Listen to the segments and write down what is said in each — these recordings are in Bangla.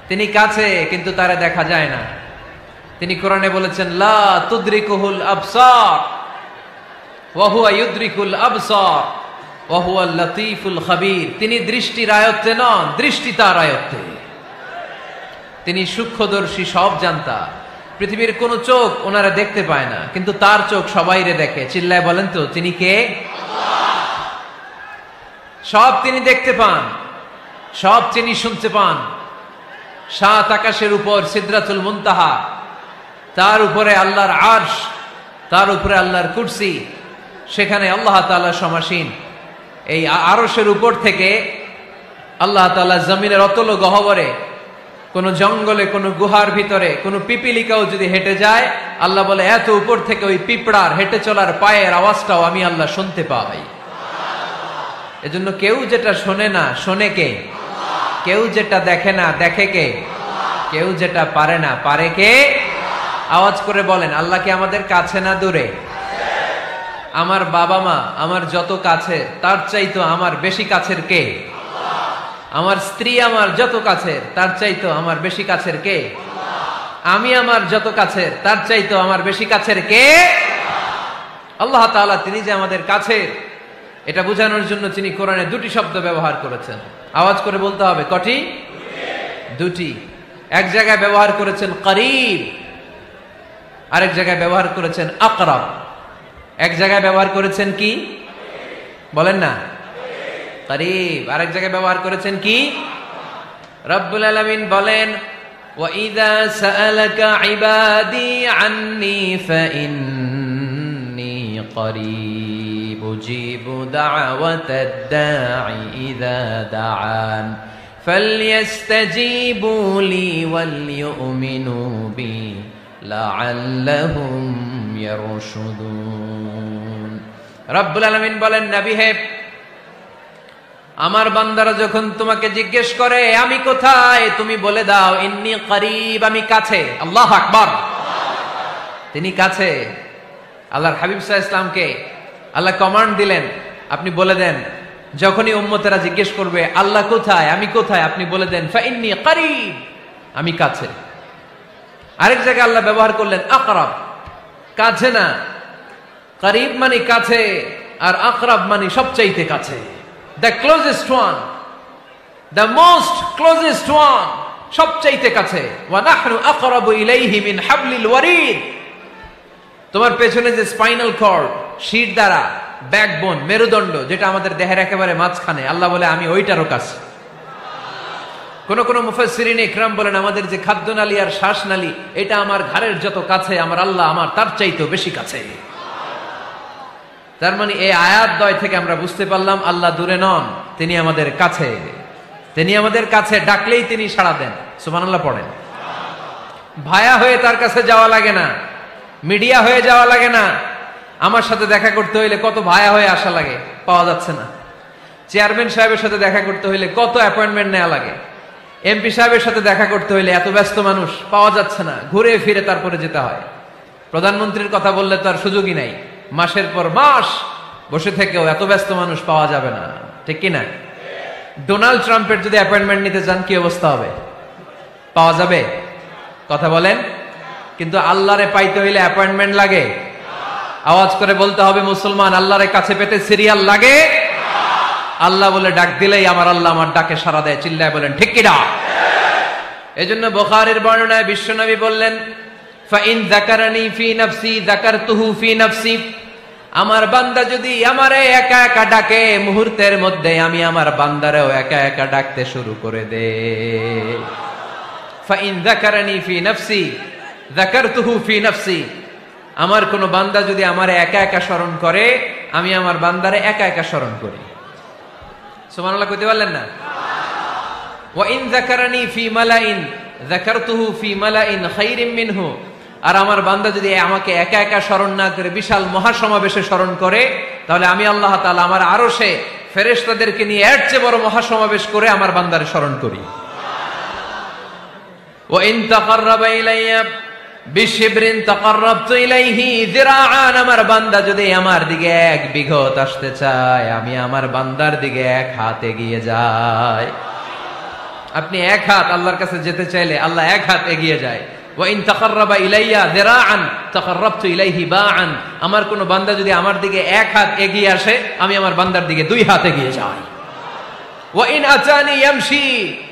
তিনি কাছে কিন্তু তারে দেখা যায় না। তিনি কোরআনে বলেছেন লা তুদরিকুহুল আবসার ওয়া হুয়া ইউদরিকুল আবসার ওয়া হুয়াল লাতীফুল খাবীর। তিনি দৃষ্টির আয়ত্তে নন, দৃষ্টি তার আয়ত্তে। তিনি সূক্ষ্মদর্শী, সব জানতা। পৃথিবীর কোন চোখ ওনারা দেখতে পায় না, কিন্তু তার চোখ সবাইরে দেখে। চিল্লায় বলেন তো তিনি কে? আল্লাহ। সব তিনি দেখতে পান, সব তিনি শুনতে পান। সাত আকাশের উপর সিদরাতুল মুনতাহা, তার উপরে আল্লাহর আরশ, তার উপরে আল্লাহর কুরসি, সেখানে আল্লাহ তাআলা সমাসীন। এই আরশের উপর থেকে আল্লাহ তাআলা জমিনের অতল গহ্বরে, কোন জঙ্গলে, কোন গুহার ভিতরে কোন পিপিলিকাও যদি হেঁটে যায়, আল্লাহ বলে এত উপর থেকে ওই পিঁপড়ার হেঁটে চলার পায়ের আওয়াজটাও আমি আল্লাহ শুনতে পাই। এজন্য কেউ যেটা শোনে না, শোনে কে? কেউ যেটা দেখে না, দেখে কে? কেউ যেটা পারে না, পারে কে? আওয়াজ করে বলেন, আল্লাহ কি আমাদের কাছে না দূরে? আমার বাবা মা আমার যত কাছে, তার চাইতো আমার বেশি কাছের কে? আমার স্ত্রী আমার যত কাছের, তার চাইতো আমার বেশি কাছের কে? আমি আমার যত কাছের, তার চাইতো আমার বেশি কাছের কে? আল্লাহ তাআলা। তিনি যে আমাদের কাছের, এটা বোঝানোর জন্য তিনি কোরআনে দুটি শব্দ ব্যবহার করেছেন। আওয়াজ করে বলতে হবে, কটি? দুটি। এক জায়গায় ব্যবহার করেছেন করিব, আরেক জায়গায় ব্যবহার করেছেন আকরাব। এক জায়গায় ব্যবহার করেছেন কি বলেন না? করিব। আরেক জায়গায় ব্যবহার করেছেন কি? রব্বুল আলামিন বলেন ওয়াইযা সাআলাকা ইবাদি আন্নী ফাইন্নী করিব উজিবু দাওয়াতাদ দাঈ ইযা দাআন ফালইস্তাজিবু লি ওয়ালইউমিনু বি লাআল্লাহুম ইয়ারশুদুন। রব্বুল আলামিন বলেন, নবী হে, আমার বান্দারা যখন তোমাকে জিজ্ঞেস করে আমি কোথায়, তুমি বলে দাও ইন্নী করিব, আমি কাছে। আল্লাহু আকবার। তিনি কাছে। আল্লাহর হাবিব সাল্লাল্লাহু আলাইহি ওয়াসাল্লামকে আল্লাহ কমান্ড দিলেন, আপনি বলে দেন, যখনই উম্মতেরা জিজ্ঞেস করবে আল্লাহ কোথায়, আমি কোথায়, আপনি বলে দেন ফাইন্নী করিব, আমি কাছে। আরেক জায়গায় আল্লাহ ব্যবহার করলেন আকরাব, কাছে না। করিব মানে কাছে, আর আকরাব মানে সবচাইতে কাছে। The closest one, the most closest one, সবচাইতে কাছে। ওয়া নাহনু আকরাবু ইলাইহি মিন হাবলিল ওয়ারিদ। তোমার পেছনে যে স্পাইনাল কর্ড, শির দ্বারা, ব্যাকবোন, মেরুদণ্ড, যেটা আমাদের দেহের একেবারে মাঝখানে, আল্লাহ বলে আমি ওইটারও কাছে। কোন কোন মুফাসসিরিন ইকরাম বলেন আমাদের যে খাদ্যনালী আর শ্বাসনালী, এটা আমার ঘাড়ের যত কাছে, আমার আল্লাহ আমার তার চাইতেও বেশি কাছে। তার মানে এই আয়াত দ্বয় থেকে আমরা বুঝতে পারলাম আল্লাহ দূরে নন, তিনি আমাদের কাছে। তিনি আমাদের কাছে, ডাকলেই তিনি সাড়া দেন। সুবহানাল্লাহ পড়েন। ভায়া হয়ে তার কাছে যাওয়া লাগে না, মিডিয়া হয়ে যাওয়া লাগে না। আমার সাথে দেখা করতে হইলে কত ভায়া হয়ে আসা লাগে, পাওয়া যাচ্ছে না। চেয়ারম্যান সাহেবের সাথে দেখা করতে হইলে কত অ্যাপয়েন্টমেন্ট নেওয়া লাগে। এমপি সাহেবের সাথে দেখা করতে হইলে এত ব্যস্ত মানুষ, পাওয়া যাচ্ছে না, ঘুরে ফিরে তারপরে যেতে হয়। প্রধানমন্ত্রীর কথা বললে তার সুযোগই নাই, মাসের পর মাস বসে থেকেও এত ব্যস্ত মানুষ পাওয়া যাবে না, ঠিক কিনা? ডোনাল্ড ট্রাম্পের যদি অ্যাপয়েন্টমেন্ট নিতে চান কি অবস্থা হবে? পাওয়া যাবে? কথা বলেন। কিন্তু আল্লাহরে পাইতে হইলে অ্যাপয়েন্টমেন্ট লাগে? আওয়াজ করে বলতে হবে মুসলমান, আল্লাহরে কাছে পেতে সিরিয়াল লাগে? আল্লাহ বলে ডাক দিলেই আমার আল্লাহ আমার ডাকে সাড়া দেয়। চিল্লায় বলেন ঠিক কিনা? এজন্য বুখারীর বর্ণনায় বিশ্বনবী বললেন ফাইন যাকারানি ফি নাফসি যাকারতুহু ফি নাফসি। আমার বান্দা যদি আমারে একা একা ডাকে, মুহূর্তের মধ্যে আমি আমার বান্দারেও একা একা ডাকতে শুরু করে দে। ফাইন যাকারানি ফি নাফসি যাকারতুহু ফি নাফসি। আমার কোন বান্দা যদি আমারে একা একা স্মরণ করে, আমি আমার বান্দারে একা একা স্মরণ করি। সুবহানাল্লাহ কইতে পারলেন না? ওয়া ইন যাকারানি ফি মালাইন যাকারতুহু ফি মালাইন খায়রিম মিনহু। আর আমার বান্দা যদি আমাকে একা একা স্মরণ না করে বিশাল মহাসমাবেশে স্মরণ করে, তাহলে আমি আল্লাহ তাআলা আমার আরশে ফেরেশতাদেরকে নিয়ে এর চেয়ে বড় মহাসমাবেশ করে আমার বান্দারে স্মরণ করি। ওয়া ইন তাকাররাবা ইলাইয়া বিশিবরিন তাকাররাবতু ইলাইহি যিরাআন। আমার বান্দা যদি আমার দিকে 1 বিঘত আসতে চায়, আমি আমার বান্দার দিকে 1 হাত এগিয়ে যাই। আপনি এক হাত আল্লাহর কাছে যেতে চাইলে আল্লাহ এক হাত এগিয়ে যায়। ওয়া ইন তাকাররাবা ইলাইয়া যিরাআন তাকাররাবতু ইলাইহি বাআন। আমার কোন বান্দা যদি আমার দিকে এক হাত এগিয়ে আসে, আমি আমার বান্দার দিকে দুই হাত এগিয়ে যাই। ওয়া ইন আতানি ইয়ামশি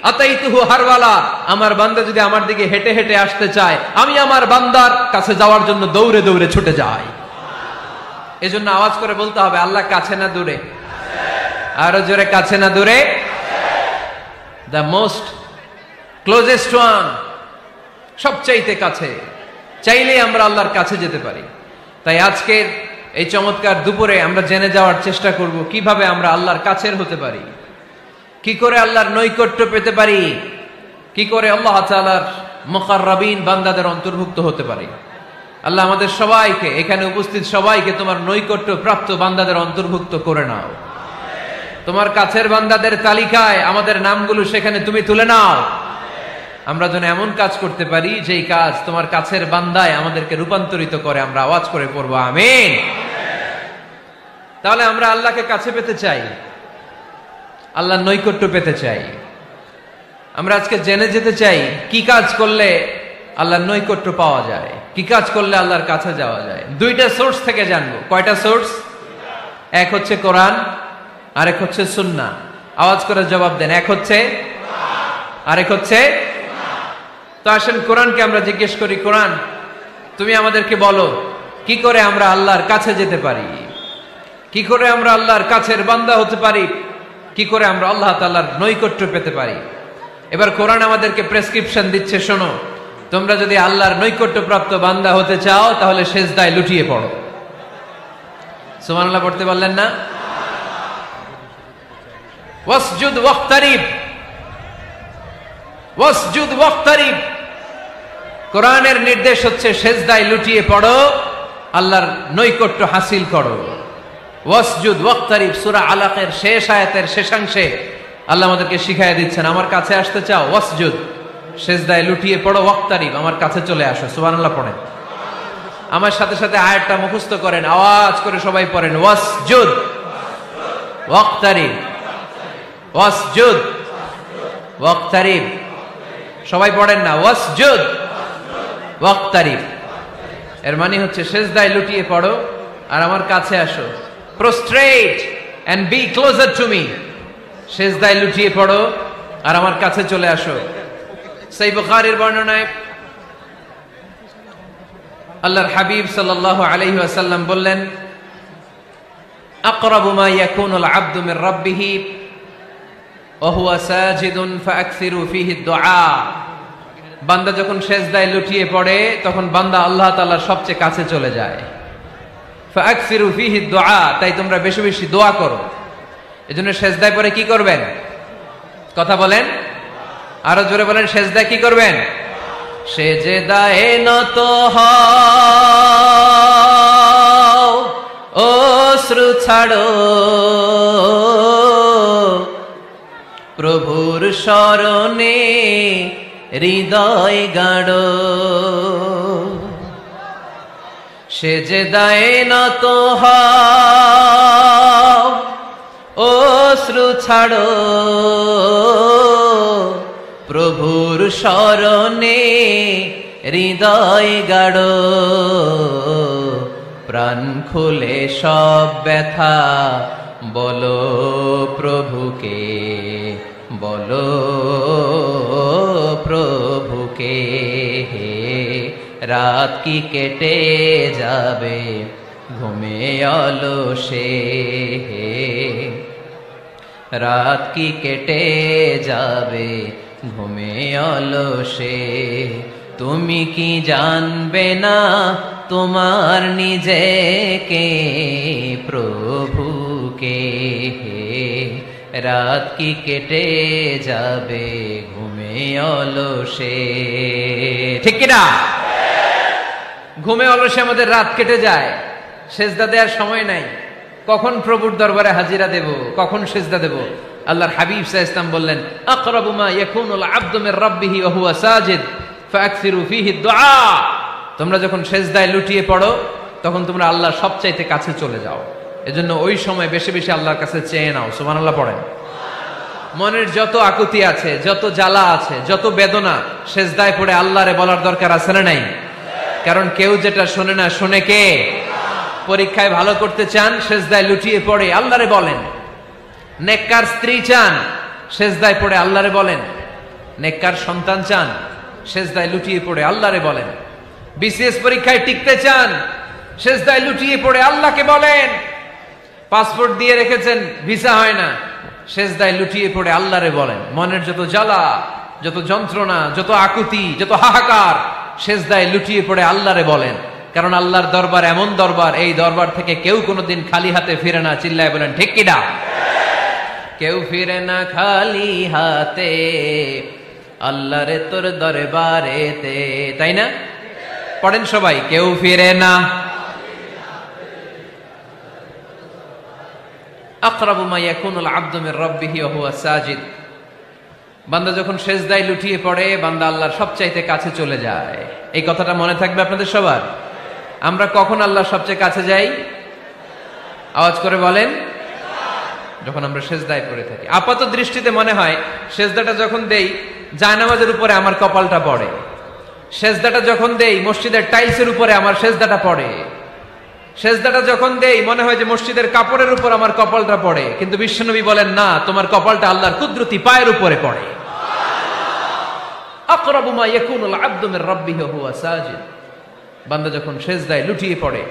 আতাইতুহু হারওয়ালা। আমার বান্দা যদি আমার দিকে হেঁটে হেঁটে আসতে চায়, আমি আমার বান্দার কাছে যাওয়ার জন্য দৌড়ে দৌড়ে ছুটে যাই। এজন্য আওয়াজ করে বলতে হবে, আল্লাহ কাছে না দূরে? আরো জোরে, কাছে না দূরে? দ্য মোস্ট ক্লোজেস্ট ওয়ান, সবচাইতে কাছে। চাইলেই আমরা আল্লাহর কাছে যেতে পারি। তাই আজকের এই চমৎকার দুপুরে আমরা জেনে যাওয়ার চেষ্টা করব কিভাবে আমরা আল্লাহর কাছের হতে পারি, কি করে আল্লাহর নৈকট্য পেতে পারি, কি করে আল্লাহ তাআলার মুকাররাবিন বান্দাদের অন্তর্ভুক্ত হতে পারি। আল্লাহ আমাদের সবাইকে, এখানে উপস্থিত সবাইকে তোমার নৈকট্য প্রাপ্ত বান্দাদের অন্তর্ভুক্ত করে নাও। তোমার কাছের বান্দাদের তালিকায় আমাদের নামগুলো সেখানে তুমি তুলে নাও। আমরা যেন এমন কাজ করতে পারি যেই কাজ তোমার কাছের বান্দায় আমাদেরকে রূপান্তরিত করে। আমরা আওয়াজ করে পড়বো আমিন। তাহলে আমরা আল্লাহকে কাছে পেতে চাই, আল্লাহর নৈকট্য পেতে চাই। আমরা আজকে জেনে যেতে চাই কি কাজ করলে আল্লাহর নৈকট্য পাওয়া যায়, কি কাজ করলে আল্লাহর কাছে যাওয়া যায়। দুইটা সোর্স থেকে জানবো। কয়টা সোর্স? এক হচ্ছে কোরআন, আরেক হচ্ছে সুন্নাহ। আওয়াজ করে জবাব দেন, এক হচ্ছে, আরেক হচ্ছে। তো আসেন কোরআনকে আমরা জিজ্ঞেস করি, কোরআন তুমি আমাদেরকে বলো কি করে আমরা আল্লাহর কাছে যেতে পারি, কি করে আমরা আল্লাহর কাছের বান্দা হতে পারি, কি করে আমরা আল্লাহ তাআলার নৈকট্য পেতে পারি। এবার কোরআন আমাদেরকে প্রেসক্রিপশন দিচ্ছে, শোনো, তোমরা যদি আল্লাহর নৈকট্য প্রাপ্ত বান্দা হতে চাও তাহলে সেজদায় লুটিয়ে পড়ো। সুবহানাল্লাহ পড়তে পারলেন না? ওয়াসজুদ ওয়াক্তারিব, ওয়াসজুদ ওয়াক্তারিব। কোরআনের নির্দেশ হচ্ছে সেজদায় লুটিয়ে পড়ো, আল্লাহর নৈকট্য হাসিল করো। ওয়াসজুদ ওয়াক্তারিব সূরা আলাকের শেষ আয়াতের শেষাংশে আল্লাহ আমাদেরকে শিখাইয়া দিচ্ছেন, আমার কাছে আসতে চাও, ওয়াসজুদ, সেজদায় লুটিয়ে পড়ো, ওয়াক্তারিব, আমার কাছে চলে আসো। সুবহানাল্লাহ পড়েন। আমার সাথে সাথে আয়াতটা মুখস্থ করেন, আওয়াজ করে সবাই পড়েন, ওয়াসজুদ ওয়াক্তারিব, ওয়াসজুদ ওয়াক্তারিব। সবাই পড়েন না, ওয়াসজুদ ওয়াক্তারিব। এর মানে হচ্ছে সেজদায় লুটিয়ে পড়ো আর আমার কাছে আসো। Prostrate and be closer to me. সেজদায় লুটিয়ে পড়ো আর আমার কাছে চলে আসো। সহিহ বুখারীর বর্ণনায় আল্লাহর হাবিব সাল্লাল্লাহু আলাইহি ওয়াসাল্লাম বললেন, আকরাবু মা ইয়াকুনুল আবদু মির রাব্বিহি ওয়া হুয়া সাজিদুন ফাআকসিরু ফীহি দুআ। বান্দা যখন সেজদায় লুটিয়ে পড়ে তখন বান্দা আল্লাহ তাআলার সবচেয়ে কাছে চলে যায়। ফাআকসিরু ফীহি দুআ, তাই তোমরা বেশি বেশি দোয়া করো। এজন্য সেজদায় পড়ে কি করবেন? কথা বলেন, আরো জোরে বলেন, সেজদায় কি করবেন? সেজদায়ে নত হও, অশ্রু ছাড়ো, প্রভুর শরণে হৃদয় গাড়ো। সেজদায়ে নত হও, অশ্রু ছাড়ো, প্রভুর শরণে হৃদয় গাড়ো। প্রাণ খুলে সব ব্যথা বলো প্রভুকে, বলো প্রভুকে। রাত কি কেটে যাবে ঘুমে অলসে, রাত কি কেটে যাবে ঘুমে অলসে। তুমি কি জানবে না তোমার নিজেকে প্রভুকে, রাত কি কেটে যাবে ঘুমে অলসে। ঠিক কিনা? ঘুমে অলসে আমাদের রাত কেটে যায়, সেজদা দেওয়ার সময় নাই। কখন প্রভুর দরবারে হাজিরা দেব, কখন সেজদা দেব? আল্লাহর হাবিব সাল্লাল্লাহু আলাইহি ওয়াসাল্লাম বললেন, আকরাবু মা ইয়াকুনুল আবদু মির রাব্বিহি ওয়া হুয়া সাজিদ ফাআকসিরু ফীহি দুআ। তোমরা যখন সেজদায় লুটিয়ে পড়ো তখন তোমরা আল্লাহর সবচাইতে কাছে চলে যাও। এজন্য ওই সময় বেশি বেশি আল্লাহর কাছে চেয়ে নাও। সুবহানাল্লাহ পড়েন। মনের যত আকুতি আছে, যত জ্বালা আছে, যত বেদনা, সেজদায় পড়ে আল্লাহরে বলার দরকার আছে না নাই? কারণ কেউ যেটা শোনে না, শোনে কে? পরীক্ষায় ভালো করতে চান, সেজদায় লুটিয়ে পড়ে আল্লাহরে বলেন। নেককার স্ত্রী চান, সেজদায় পড়ে আল্লাহরে বলেন। নেককার সন্তান চান, সেজদায় লুটিয়ে পড়ে আল্লাহরে বলেন। বিসিএস পরীক্ষায় টিকতে চান, সেজদায় লুটিয়ে পড়ে আল্লাহকে বলেন। পাসপোর্ট দিয়ে রেখেছেন, ভিসা হয় না, সেজদায় লুটিয়ে পড়ে আল্লাহরে বলেন। মনের যত জ্বালা, যত যন্ত্রণা, যত আকুতি, যত হাহাকার, সেজদায় লুটিয়ে পড়ে আল্লাহরে বলেন। কারণ আল্লাহর দরবার এমন দরবার, এই দরবার থেকে কেউ কোনোদিন খালি হাতে ফিরে না। চিল্লায় বলেন ঠিক কিনা? কেউ ফিরে না খালি হাতে আল্লাহরে তোর দরবারেতে, তাই না? পড়েন সবাই, কেউ ফিরে না। আকরাবু মা ইয়াকুনুল আবদু মির রাব্বিহি ওয়া হুয়া সাজিদ। বান্দা যখন সেজদায় লুটিয়ে পড়ে, বান্দা আল্লাহর সবচাইতে কাছে চলে যায়। এই কথাটা মনে থাকবে আপনাদের সবার। আমরা কখন আল্লাহর সবচেয়ে কাছে যাই? আওয়াজ করে বলেন। যখন আমরা সেজদায় পড়ে থাকি। আপাত দৃষ্টিতে মনে হয় সেজদাটা যখন দেই জায়নামাজের উপরে আমার কপালটা পড়ে, সেজদাটা যখন দেই মসজিদের টাইলসের উপরে আমার সেজদাটা পড়ে, সেজদাটা যখন দেই মনে হয় যে মসজিদের কাপড়ের উপর আমার কপালটা পড়ে। কিন্তু বিশ্বনবী বলেন না, তোমার কপালটা আল্লাহর কুদরতি পায়ের উপরে পড়ে। আকরাবু মা ইয়াকুনুল আবদু মির রাব্বিহি ওয়া হুয়া সাজিদ। বান্দা যখন সেজদায় লুটিয়ে পড়ে,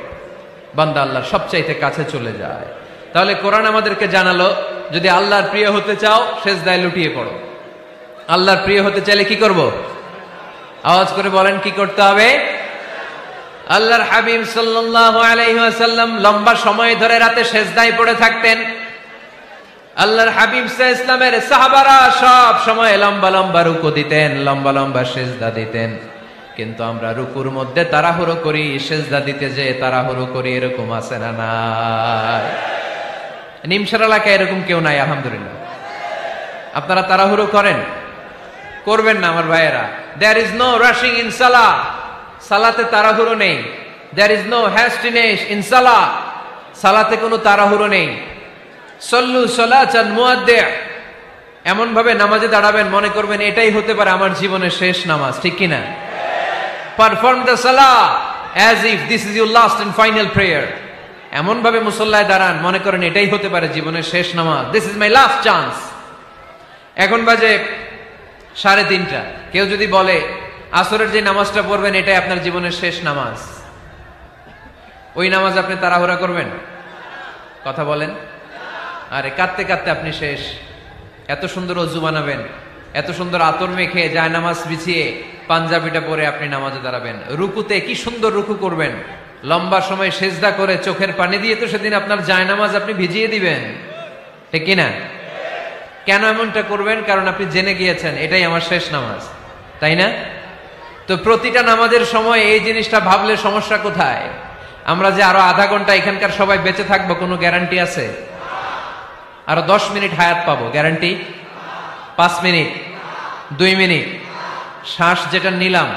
বান্দা আল্লাহর সবচাইতে কাছে চলে যায়। তাহলে কোরআন আমাদেরকে জানালো, যদি আল্লাহর প্রিয় হতে চাও সেজদায় লুটিয়ে পড়ো। আল্লাহর প্রিয় হতে চাইলে কি করব? আওয়াজ করে বলেন, কি করতে হবে? আল্লাহর হাবিব সাল্লাল্লাহু আলাইহি ওয়াসাল্লাম লম্বা সময় ধরে রাতে সেজদায় পড়ে থাকতেন। আল্লাহর হাবিব সাল্লাল্লাহু আলাইহি ওয়াসাল্লামের সাহাবারা সব সময় লম্বা লম্বা রুকু দিতেন, লম্বা লম্বা সেজদা দিতেন। কিন্তু আমরা রুকুর মধ্যে তাড়াহুড়ো করি, সেজদা দিতে যে তাড়াহুড়ো করি, এরকম আছে না নাই? নিমসার এলাকায় এরকম কেউ নাই আলহামদুলিল্লাহ। আপনারা তাড়াহুড়ো করেন? করবেন না আমার ভাইয়েরা। There is no rushing in salah. সালাতে তাড়াহুড়ো নেই। There is no hastiness in salah. সালাতে কোনো তাড়াহুড়ো নেই। সল্লু সালাতান মুআদ্দিআ। এমন ভাবে নামাজে দাঁড়াবেন মনে করবেন এটাই হতে পারে আমার জীবনের শেষ নামাজ, ঠিক কি না? পারফর্ম দ্য সালাহ as if this is your last and final prayer. এমন ভাবে মুসল্লায় দাঁড়ান মনে করেন এটাই হতে পারে জীবনের শেষ নামাজ। This is my last chance. এখন বাজে 3:30। কেউ যদি বলে আসরের যে নামাজটা পড়বেন এটাই আপনার জীবনের শেষ নামাজ, ওই নামাজ আপনি তাড়াহুড়া করবেন? কথা বলেন। আরে কাঁদতে কাঁদতে আপনি শেষ। এত সুন্দর ওযু বানাবেন, এত সুন্দর আতর মেখে জায়নামাজ বিছিয়ে পাঞ্জাবিটা পরে আপনি নামাজে দাঁড়াবেন। রুকুতে কি সুন্দর রুকু করবেন, লম্বা সময় সেজদা করে চোখের পানি দিয়ে তো সেদিন আপনার জায়নামাজ আপনি ভিজিয়ে দিবেন, ঠিক কিনা? কেন এমনটা করবেন? কারণ আপনি জেনে গিয়েছেন এটাই আমার শেষ নামাজ, তাই না? তো প্রতিটা নামাজের সময় এই জিনিসটা ভাবলে সমস্যা কোথায়? আমরা যে আরো আধা ঘন্টা এখানকার সবাই বেঁচে থাকবো কোনো গ্যারান্টি আছে? আরো 10 মিনিট হায়াত পাবো, গ্যারান্টি? 5 মিনিট, 2 মিনিট, শ্বাস যেটা নিলাম,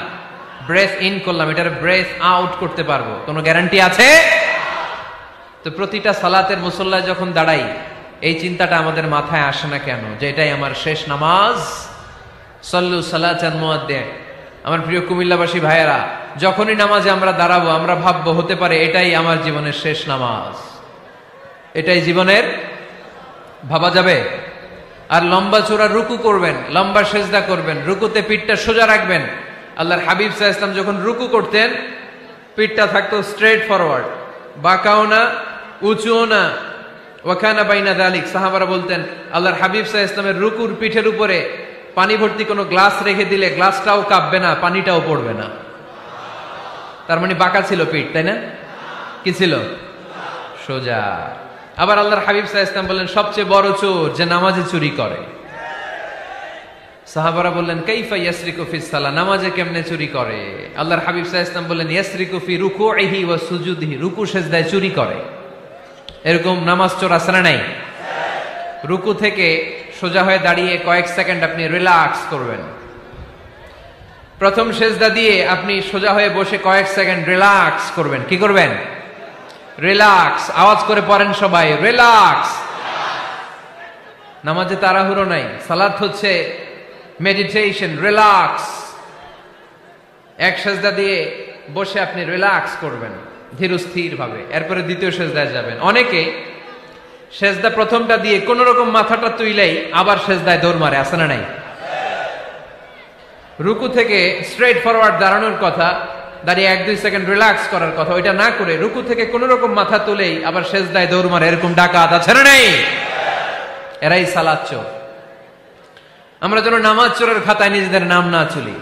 ব্রেথ ইন করলাম, এটার ব্রেথ আউট করতে পারবো, কোনো গ্যারান্টি আছে? তো প্রতিটা সালাতের মুসল্লায় যখন দাঁড়াই এই চিন্তাটা আমাদের মাথায় আসে না কেন যে এটাই আমার শেষ নামাজ? সল্লু সালাতান মুআদ্দিআ। আমার প্রিয় কুমিল্লাবাসী ভাইয়েরা, যখনই নামাজে আমরা দাঁড়াবো আমরা ভাববো হতে পারে এটাই আমার জীবনের শেষ নামাজ, এটাই জীবনের, ভাবা যাবে? আর লম্বা চূড়া রুকু করবেন, লম্বা সেজদা করবেন, রুকুতে পিঠটা সোজা রাখবেন। আল্লাহর হাবিব সাল্লাল্লাহু আলাইহি ওয়াসাল্লাম যখন রুকু করতেন পিঠটা থাকতো স্ট্রেট ফরওয়ার্ড, বাঁকাও না উঁচুও না, ওয়াকানা বাইনা যালিক। সাহাবারা বলতেন আল্লাহর হাবিব সাল্লাল্লাহু আলাইহি ওয়াসাল্লামের রুকুর পিঠের উপরে পানি ভর্তি কোনো গ্লাস রেখে দিলে গ্লাসটাও কাঁপবে না, পানিটাও পড়বে না। তার মানে বাঁকা ছিল পিঠ, তাই না? কি ছিল? সোজা। আবার আল্লাহর হাবিব সাল্লাল্লাহু আলাইহি ওয়াসাল্লাম বললেন সবচেয়ে বড় চোর যে নামাজে চুরি করে। সাহাবারা বললেন কাইফা ইয়াসরিকু ফিস সালাহ, নামাজে কেমনে চুরি করে? আল্লাহর হাবিব সাল্লাল্লাহু আলাইহি ওয়াসাল্লাম বললেন ইয়াসরিকু ফি রুকুইহি ওয়া সুজুদিহি, রুকু সেজদায় চুরি করে। এরকম নামাজ চোর আছে না নাই? রুকু থেকে সোজা হয়ে দাঁড়িয়ে কয়েক সেকেন্ড আপনি রিল্যাক্স করবেন। প্রথম সেজদা দিয়ে আপনি সোজা হয়ে বসে কয়েক সেকেন্ড রিল্যাক্স করবেন। কি করবেন? রিল্যাক্স। আওয়াজ করে পড়েন সবাই, রিল্যাক্স। নামাজে তাড়াহুড়ো নাই। সালাত হচ্ছে মেডিটেশন, রিল্যাক্স। এক সেজদা দিয়ে বসে আপনি রিল্যাক্স করবেন ধীরস্থির ভাবে, এরপরে দ্বিতীয় সেজদায় যাবেন। অনেকে সেজদা প্রথমটা দিয়ে কোন রকম মাথাটা তুইলেই আবার সেজদায় দৌড় মারে, আছে না নাই? রুকু থেকে স্ট্রেট ফরওয়ার্ড দাঁড়ানোর কথা, দাঁড়িয়ে 1-2 সেকেন্ড রিল্যাক্স করার কথা, ওইটা না করে রুকু থেকে কোন রকম মাথা তুলেই আবার সেজদায় দৌড় মারে, এরকম ডাকাত আছে না নাই? এরাই সালাত চোর। আমরা যেন নামাজ চোরের খাতায় নিজেদের নাম না চুলি,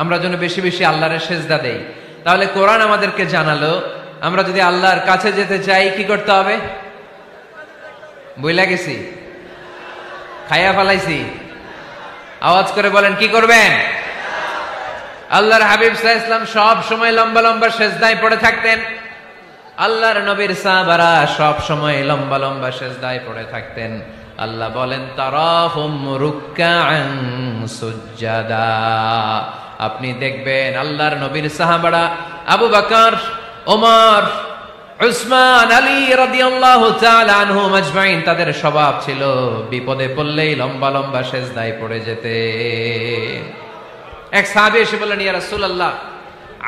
আমরা যেন বেশি বেশি আল্লাহর সেজদা দেই। তাহলে কোরআন আমাদেরকে জানালো আমরা যদি আল্লাহর কাছে যেতে চাই কি করতে হবে? বইলা গেছি, খাইয়া ফেলাইছি? আওয়াজ করে বলেন কি করবেন? আল্লাহর হাবিব সাল্লাল্লাহু আলাইহি ওয়াসাল্লাম সব সময় লম্বা লম্বা সেজদায় পড়ে থাকতেন। আল্লাহর নবীর সাহাবারা সব সময় লম্বা লম্বা সেজদায় পড়ে থাকতেন। আল্লাহ বলেন তারাহুম রুকআন সুজদা। আপনি দেখবেন আল্লাহর নবীর সাহাবারা আবু বকর, ওমর, উসমান, আলী রাদিয়াল্লাহু তাআলা আনহুম আজমাইন, তাদের স্বভাব ছিল বিপদে পড়লেই লম্বা লম্বা সেজদায় পড়ে যেতে। এক সাহাবী এসে বললেন, ইয়া রাসূলুল্লাহ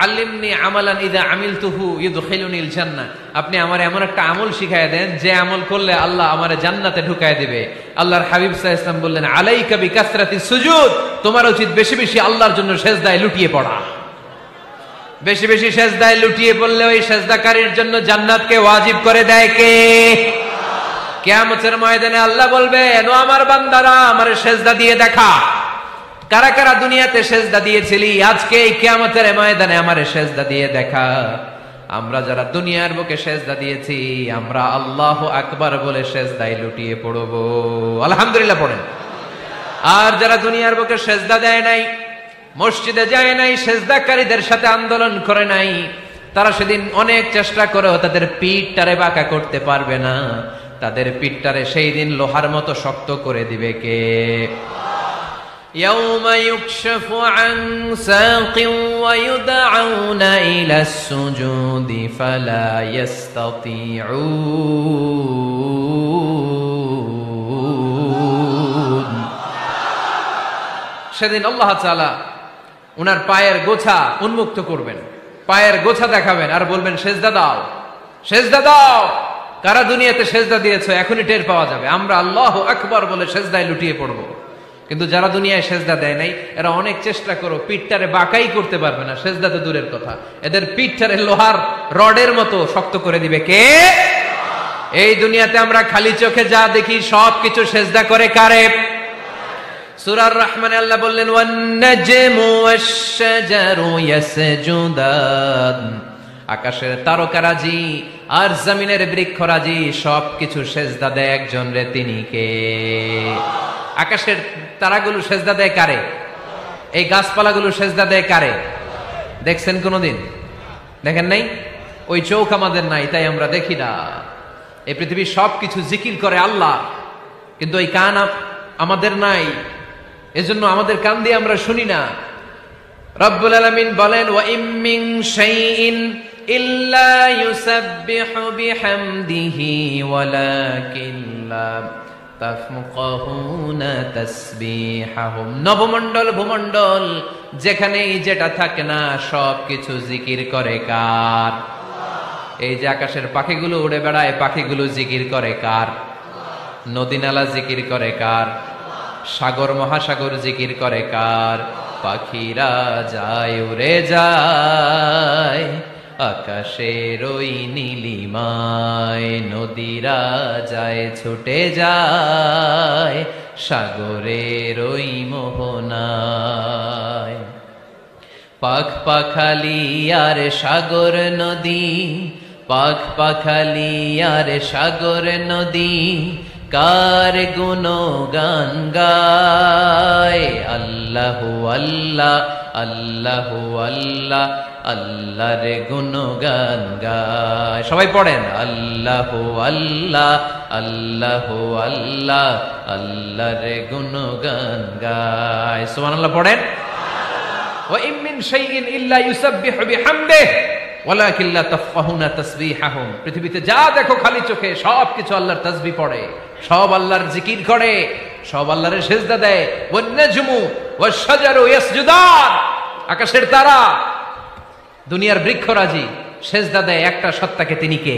আল্লিমনি আমালান ইযা আমিলতুহু ইউদখিলুনিল জান্নাহ। আপনি আমারে এমন একটা আমল শিখায়া দেন যে আমল করলে আল্লাহ আমারে জান্নাতে ঢুকায় দিবে। আল্লাহর হাবিব সাল্লাল্লাহু আলাইহি ওয়াসাল্লাম বললেন, আলাইকা বিকাসরাতিস সুজুদ। তোমার উচিত বেশি বেশি আল্লাহর জন্য সেজদায় লুটিয়ে পড়া। বেশি বেশি সেজদায় লুটিয়ে পড়লে ওই সেজদাকারীর জন্য জান্নাতকে ওয়াজিব করে দেয় কে? কিয়ামতের ময়দানে আল্লাহ বলবেন, ও আমার বান্দারা আমারে সেজদা দিয়ে দেখা। কারা কারা দুনিয়াতে সেজদা দিয়েছিলি, আজকে এই কিয়ামতের ময়দানে আমারে সেজদা দিয়ে দেখা। আমরা যারা দুনিয়ার বুকে সেজদা দিয়েছি, আমরা আল্লাহু আকবার বলে সেজদায় লুটিয়ে পড়ব। আলহামদুলিল্লাহ পড়েন। আর যারা দুনিয়ার বুকে সেজদা দেয় নাই, মসজিদে যায় নাই, সেজদাকারীদের সাথে আন্দোলন করে নাই, তারা সেদিন অনেক চেষ্টা করেও তাদের পিঠটারে বাঁকা করতে পারবে না। তাদের পিঠটারে সেই দিন লোহার মতো শক্ত করে দিবে কে? يوم يكشف عن ساق ويدعون إلى السجود فلا يستطيعون। সেদিন আল্লাহ তাআলা উনার পায়ের গোছা উন্মুক্ত করবেন, পায়ের গোছা দেখাবেন আর বলবেন, সেজদা দাও, সেজদা দাও। কারা দুনিয়াতে সেজদা দিয়েছো এখনই টের পাওয়া যাবে। আমরা আল্লাহু আকবার বলে সেজদায় লুটিয়ে পড়বো। কিন্তু যারা দুনিয়ায় সেজদা দেয় নাই, এরা অনেক চেষ্টা করো পিঠটারে বাঁকাই করতে পারবে না, সেজদা তো দূরের কথা, এদের পিঠটারে লোহার রডের মতো শক্ত করে দিবে কে? এই দুনিয়াতে আমরা খালি চোখে যা দেখি সবকিছু সেজদা করে কারে? সূরা আর-রহমানে আল্লাহ বললেন, ওয়ান নাজমু ওয়াশ-শাজারু ইয়াসজুদান। আকাশের তারকারাজি আর জমিনের বৃক্ষরাজি সবকিছু সেজদা দেয় একজন রে, তিনি কে? আকাশের তারাগুলো সেজদা দেয় কারে? এই গাছপালাগুলো সেজদা দেয় কারে? দেখছেন কোনদিন? দেখেন নাই? ওই চোখ আমাদের নাই, তাই আমরা দেখি না। এই পৃথিবীর সবকিছু জিকির করে আল্লাহ, কিন্তু এই কান আমাদের নাই, এজন্য আমাদের কান দিয়ে আমরা শুনি না। রব্বুল আলামিন বলেন, ওয়া ইম মিন শাইইন ইল্লা ইউসাব্বিহু বিহামদিহি ওয়ালাকিন লা তাফকাহুনা তাসবিহাহুম। নবমণ্ডল ভূমণ্ডল যেখানেই যেটা থাকে না সবকিছু জিকির করে কার? এই যে আকাশের পাখিগুলো উড়ে বেড়ায়, পাখিগুলো জিকির করে কার? নদী নালা জিকির করে কার? সাগর মহাসাগর জিকির করে কার? পাখিরা যায় উড়ে যায় আকাশের ওই নীলিমায়, নদীরা যায় ছুটে যায় সাগরের ওই মোহনায়। পাখ পাখালি আর সাগর নদী, পাখ পাখালি আর সাগর নদী কার গুণগান গায়? আল্লাহু আল্লাহ, আল্লাহু আল্লাহ, আল্লাহর গুণগান গায়। সবাই পড়েন, আল্লাহু আল্লাহ, আল্লাহু আল্লাহ, আল্লাহর গুণগান গায়। সুবহানাল্লাহ পড়েন। ওয়া ইম মিন শাইইন ইল্লা ইউসাব্বিহু বিহামদিহি। ওয়ালাকিন লা তাফকাহুনা তাসবিহাহুম, পৃথিবীতে যা দেখো খালি চোখে সবকিছু আল্লাহর তাসবিহ পড়ে, সব আল্লাহর জিকির করে, সব আল্লাহর সিজদা দেয়। ওয়ান নাজমু ওয়াশ শাজারু ইয়াসজুদান, আকাশের তারা, দুনিয়ার বৃক্ষরাজি সিজদা দেয় একটা সত্তাকে, তিনি কে?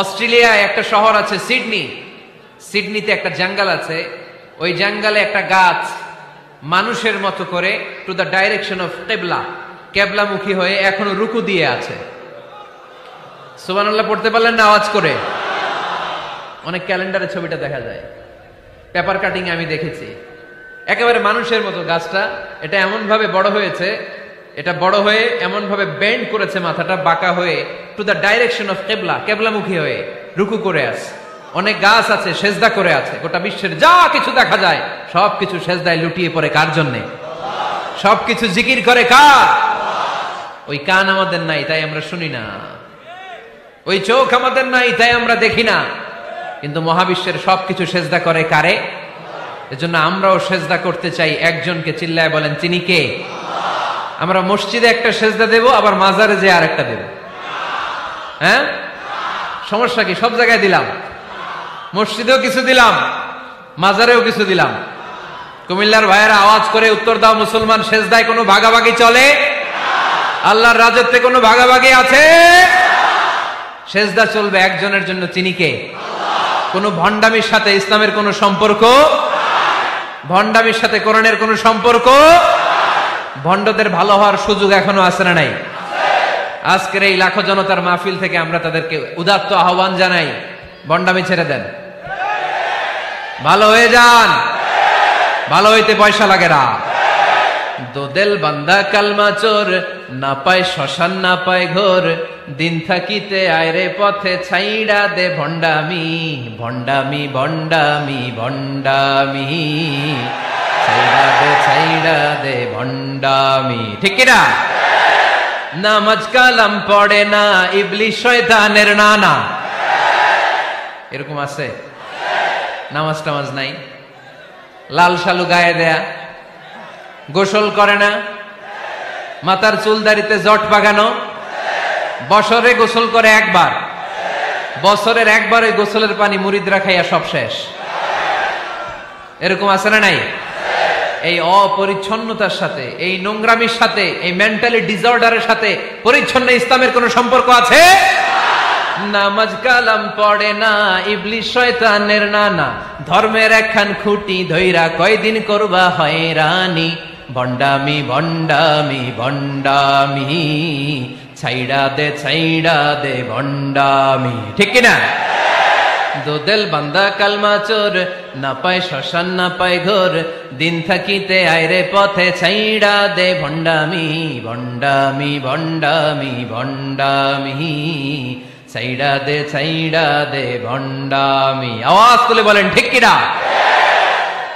অস্ট্রেলিয়ায় একটা শহর আছে সিডনি, সিডনিতে একটা জঙ্গল আছে, ওই জঙ্গলে একটা গাছ মানুষের মতো করে টু দ্য ডাইরেকশন অফ কিবলা, কেবলামুখী হয়ে এখনো রুকু দিয়ে আছে। সুবহানাল্লাহ পড়তে পারলেন না আওয়াজ করে? অনেক ক্যালেন্ডারে ছবিটা দেখা যায়, পেপার কাটিং আমি দেখেছি, একেবারে মানুষের মতো গাছটা। এটা এমন ভাবে বড় হয়েছে, এটা বড় হয়ে এমন ভাবে বেন্ড করেছে মাথাটা, বাঁকা হয়ে টু দ্য ডাইরেকশন অফ কিবলা, কেবলামুখী হয়ে রুকু করে আছে। অনেক গাছ আছে সেজদা করে আছে। গোটা বিশ্বের যা কিছু দেখা যায় সবকিছু সেজদায় লুটিয়ে পড়ে কার জন্যে? সবকিছু জিকির করে কার? ওই কান আমাদের নাই তাই আমরা শুনি না, ওই চোখ আমাদের নাই তাই আমরা দেখি না, কিন্তু মহাবিশ্বের সবকিছু সেজদা করে কারে? এজন্য আমরাও সেজদা করতে চাই একজনকে। চিল্লায় বলেন তিনি কে? আমরা মসজিদে একটা সেজদা দেব, আবার মাজারে যে আর একটা দেব। হ্যাঁ, সমস্যা কি? সব জায়গায় দিলাম, মসজিদেও কিছু দিলাম, মাজারেও কিছু দিলাম। কুমিল্লার ভাইয়েরা আওয়াজ করে উত্তর দাও, মুসলমান সেজদায় কোনো ভাগাভাগি চলে? আল্লাহর রাজত্বে কোনো ভাগাভাগি আছে? সেজদা চলবে একজনের জন্য, তিনি কে? কোনো ভণ্ডামির সাথে ইসলামের কোনো সম্পর্ক, ভণ্ডামির সাথে কোরআনের কোনো সম্পর্ক। ভণ্ডদের ভালো হওয়ার সুযোগ এখনো আছে না নাই? আজকের এই লাখো জনতার মাহফিল থেকে আমরা তাদেরকে উদাত্ত আহ্বান জানাই, ভণ্ডামি ছেড়ে দেন, ভালো হয়ে যান। ভালো হইতে পয়সা লাগে না। দোদেল বান্দা কালমা চোর, না পায় শ্মশান না পায় ঘোর, দিন থাকিতে আয়রে পথে ছাইড়া দে ভণ্ডামি, ভণ্ডামি ভণ্ডামি ভণ্ডামি, ছাইড়া দে ভণ্ডামি। ঠিক কিনা? নামাজ কালাম পড়ে না, ইবলিশ শয়তানের নানা। এরকম আছে? নামাজ টামাজ নাই, লাল শালু গায়ে দেয়া, গোসল করে না, মাথার চুল দাড়িতে জট বাগানো, বছরে গোসল করে একবার, বছরের একবারে গোসলের পানি মুরিদরা খাইয়া সব শেষ। এরকম আছে না নাই? এই অপরিচ্ছন্নতার সাথে, এই নোংরামির সাথে, এই মেন্টালি ডিসঅর্ডারের সাথে পরিচ্ছন্ন ইসলামের কোন সম্পর্ক আছে? নামাজ কালাম পড়ে না, ইবলিশ শয়তানের নানা, ধর্মের একখান খুঁটি ধইরা কয়দিন করবা হয়রানি, ভণ্ডামি ভণ্ডামি ভণ্ডামি, ছাইড়া দে ভণ্ডামি। ঠিক কিনা? দোদেল বান্দা কালমা চোর, না পায় শ্মশান না পায় ঘোর, দিন থাকিতে আয়রে পথে ছাইড়া দে ভণ্ডামি, ভণ্ডামি ভণ্ডামি ভণ্ডামি, ছাইড়া দে ভণ্ডামি। আওয়াজ তুলে বলেন ঠিক কিনা?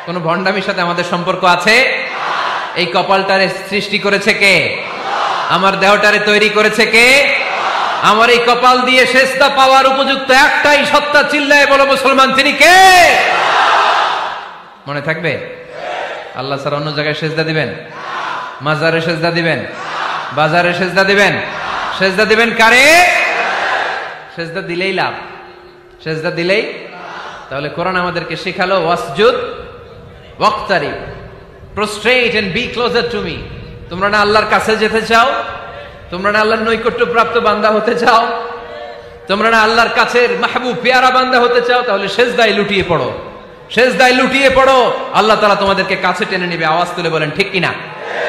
কোন ভণ্ডামির সাথে আমাদের সম্পর্ক আছে? এই কপালটারে সৃষ্টি করেছে কে? আমার দেহটারে তৈরি করেছে কে? আমার এই কপাল দিয়ে সেজদা পাওয়ার উপযুক্ত একটাই সত্তা, চিল্লায় বলো মুসলমান, তিনি কে? মনে থাকবে? আল্লাহ ছাড়া অন্য জায়গায় সেজদা দিবেন? মাজারে সেজদা দিবেন? বাজারে সেজদা দিবেন? সেজদা দিবেন কারে? সেজদা দিলেই লাভ, সেজদা দিলেই। তাহলে কোরআন আমাদেরকে শেখালো ওয়াসজুদ ওয়াক্তারিব, prostrate and be closer to me. তোমরা না আল্লাহর কাছে যেতে চাও? তোমরা না আল্লাহর নৈকট্য প্রাপ্ত বান্দা হতে চাও? তোমরা না আল্লাহর কাছের মাহবুব পেয়ারা বান্দা হতে চাও? তাহলে সেজদায় লুটিয়ে পড়ো, সেজদায় লুটিয়ে পড়ো, আল্লাহ তাআলা তোমাদেরকে কাছে টেনে নেবে। আওয়াজ তুলে বলেন ঠিক কিনা?